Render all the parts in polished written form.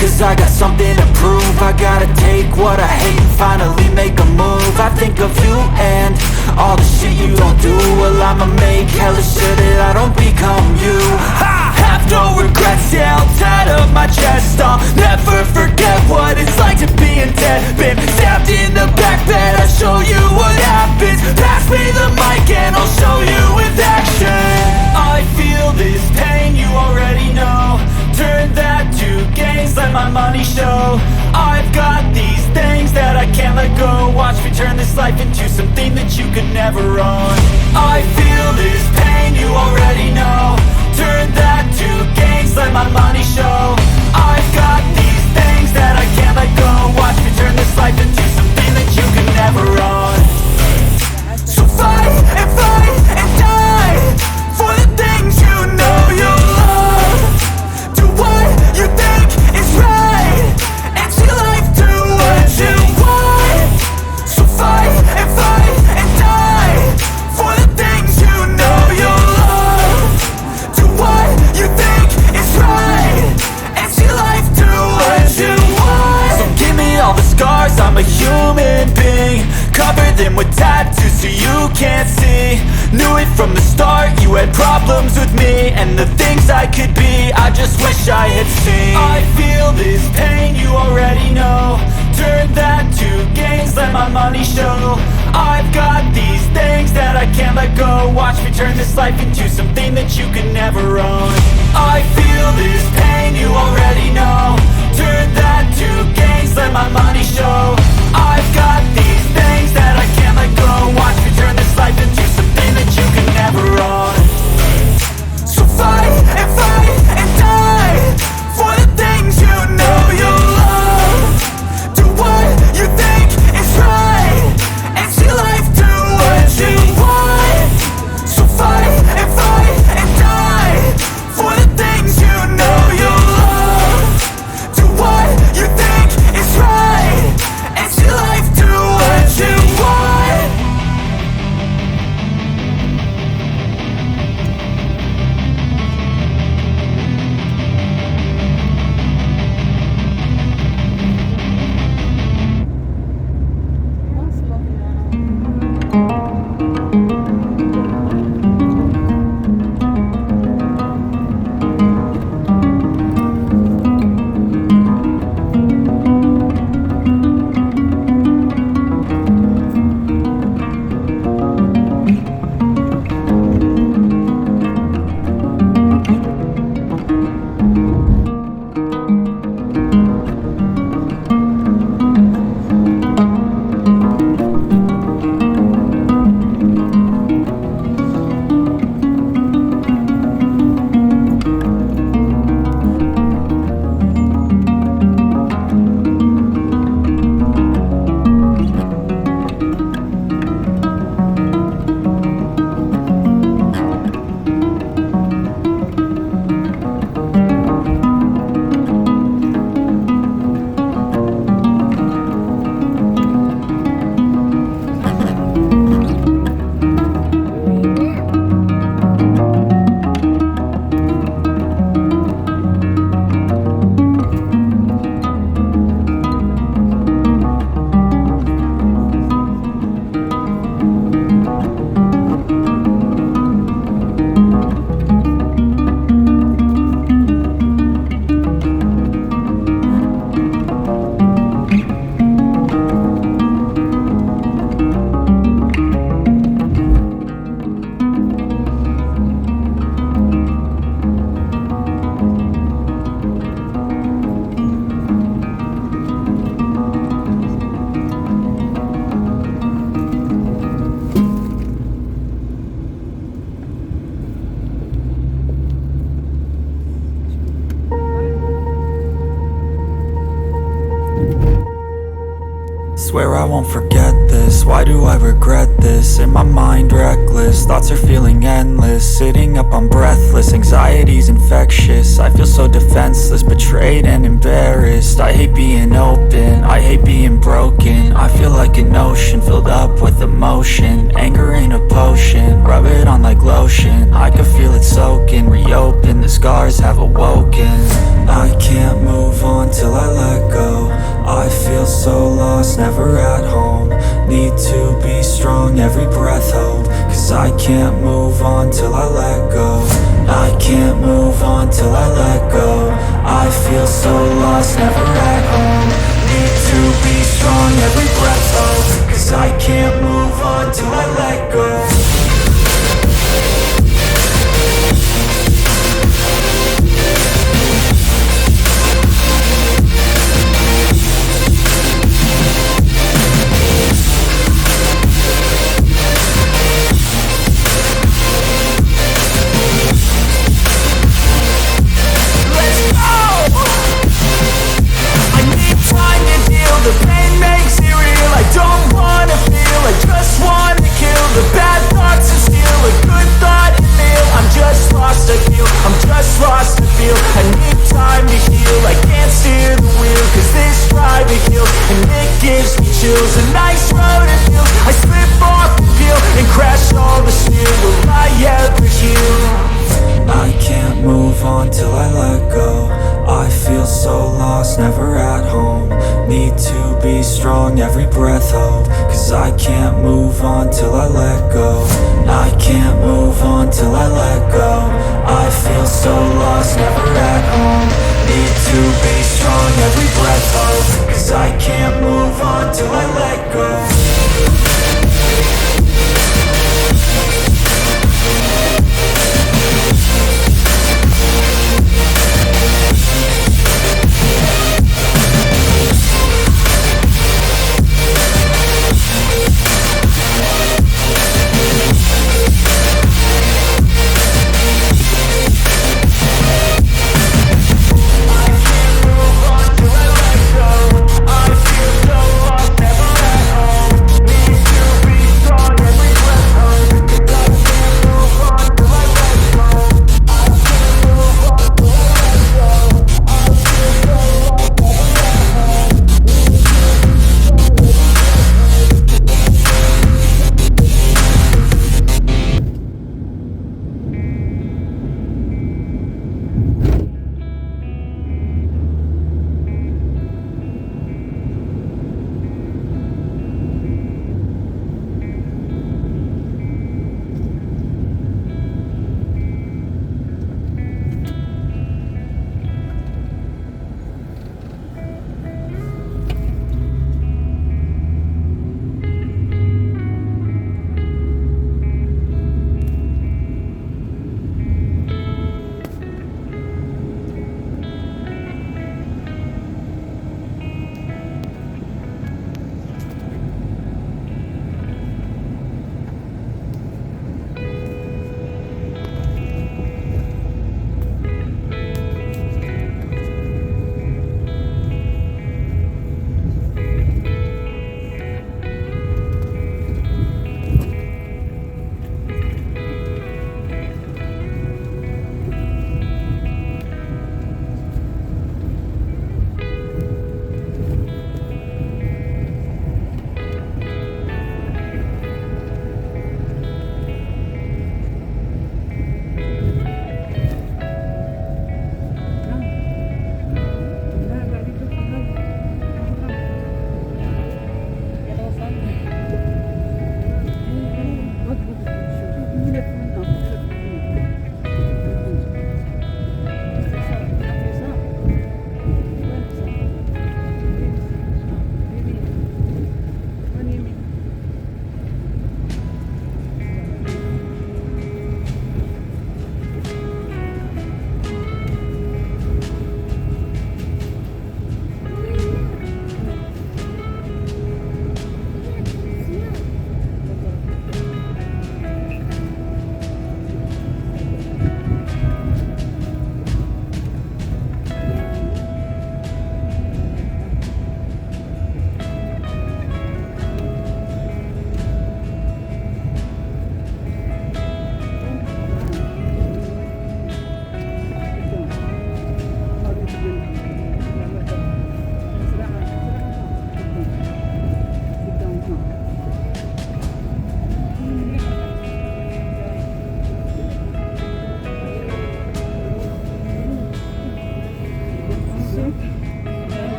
cause I got something to prove. I gotta take what I hate and finally make a move. I think of you and all the shit you don't do. Well, I'ma make hella sure that I don't become you. I have no regrets, yeah, I'll tie up my chest. I'll never forget what it's like to be in debt. Been stabbed in the back bed, I'll show you what happens. Pass me the mic and I'll show you with action. I feel this pain, you already know. Turn that to gains, let my money show. I've got these things that I can't let go. Watch me turn this life into something that you could never own. I feel this pain, you already know. Turn that to gains, let my money show. I've got these things that I can't let go. Watch me turn this life into something that you could never own. So fight and die for the things you know you love. Do what you think is right and see life do what you want. So fight and die for the things you know you love. Do what you think is right and see life do what you want. So give me all the scars, I'm a human being. Cover them with tattoos so you can't see. Knew it from the start, you had problems with me and the things I could be, I just wish I had seen. I feel this pain, you already know. Turn that to gains, let my money show. I've got these things that I can't let go. Watch me turn this life into something that you could never own. I feel this pain, you already know. Turn that to gains, let my money show. I've got these things that I can't let go. Watch me turn this life into something that you can never own. So fight and die for the things you know you love. Do what you think is right and see life do what you want. So fight and die for the things you know you love. Do what you think is right and see life do what you want. Swear I won't forget this, why do I regret this? In my mind reckless, thoughts are feeling endless. Sitting up, I'm breathless, anxiety's infectious. I feel so defenseless, betrayed and embarrassed. I hate being open, I hate being broken. I feel like an ocean, filled up with emotion. Anger ain't a potion, rub it on like lotion. I can feel it soaking, reopen, the scars have awoken. I can't move on till every breath hold. Cause I can't move on till I let go. I can't move on till I let go. I feel so lost, never at home. Need to be strong, every breath hold. Cause I can't move on till I let go. The pain makes it real. I don't wanna feel, I just wanna kill the bad thoughts and steal a good thought and feel. I'm just lost, I feel, I'm just lost, I feel. I need time to heal, I can't steer the wheel. Cause this drive it kills, and it gives me chills. A nice road it feels, I slip off the peel and crash all the steel. Will I ever heal? I can't move on till I let go. I feel so lost, never at home. Need to be strong, every breath hold. Cause I can't move on till I let go. I can't move on till I let go. I feel so lost, never at home. Need to be strong, every breath hold. Cause I can't move on till I let go. Never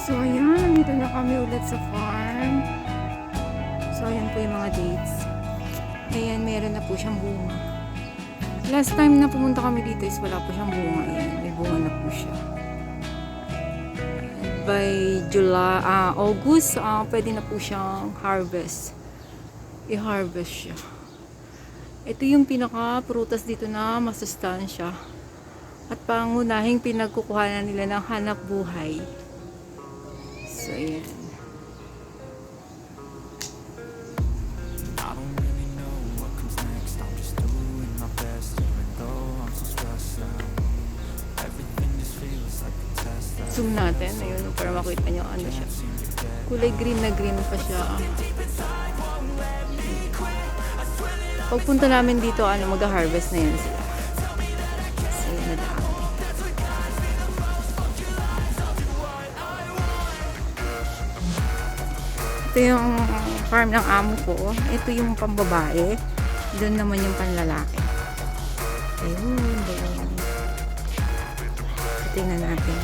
So ayan, dito na kami ulit sa farm. So ayan po yung mga dates. Ayan, meron na po siyang bunga. Last time na pumunta kami dito is wala po siyang bunga. Ayan, may bunga na po siya. And by August, pwede na po siyang harvest. I-harvest siya. Ito yung pinaka-prutas dito na masustansya. At pangunahing pinagkukuhanan nila ng hanap buhay. So, ayan. Zoom natin. Ayun, para makita nyo ano siya. Kulay green na green pa siya. Pagpunta namin dito, mag-harvest na yun sila. So, yun na dami. Ito yung farm ng amo ko. Ito yung pambabae. Doon naman yung panlalaki. Ayun, doon. Tingnan natin.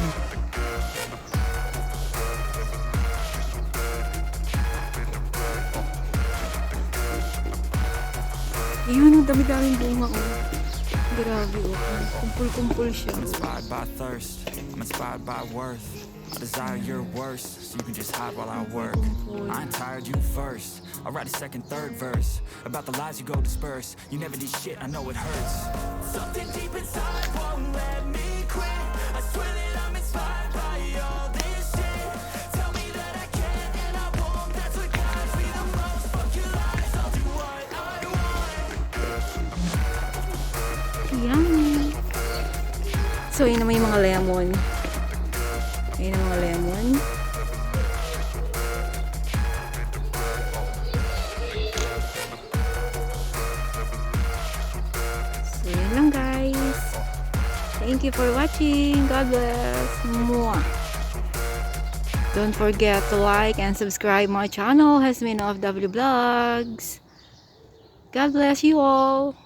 Ayun, ang dami-daming bunga. Grabe, kumpul-kumpul siya. I'm inspired by thirst, I'm inspired by worth. I desire your worst, so you can just hide while I work. I ain't tired, you first. I'll write a second, third verse about the lies you go disperse. You never did shit, I know it hurts. Something deep inside won't let me quit. I swear that I'm inspired by all this shit. Tell me that I can and I won't. That's what guides me the most. Fuck your lies, I'll do what I want. Yummy. So, yun naman yung mga lemon. Ayun ang mga lemon. So, yun lang guys. Thank you for watching. God bless. Mwah. Don't forget to like and subscribe my channel, hasminofwvlogs. God bless you all.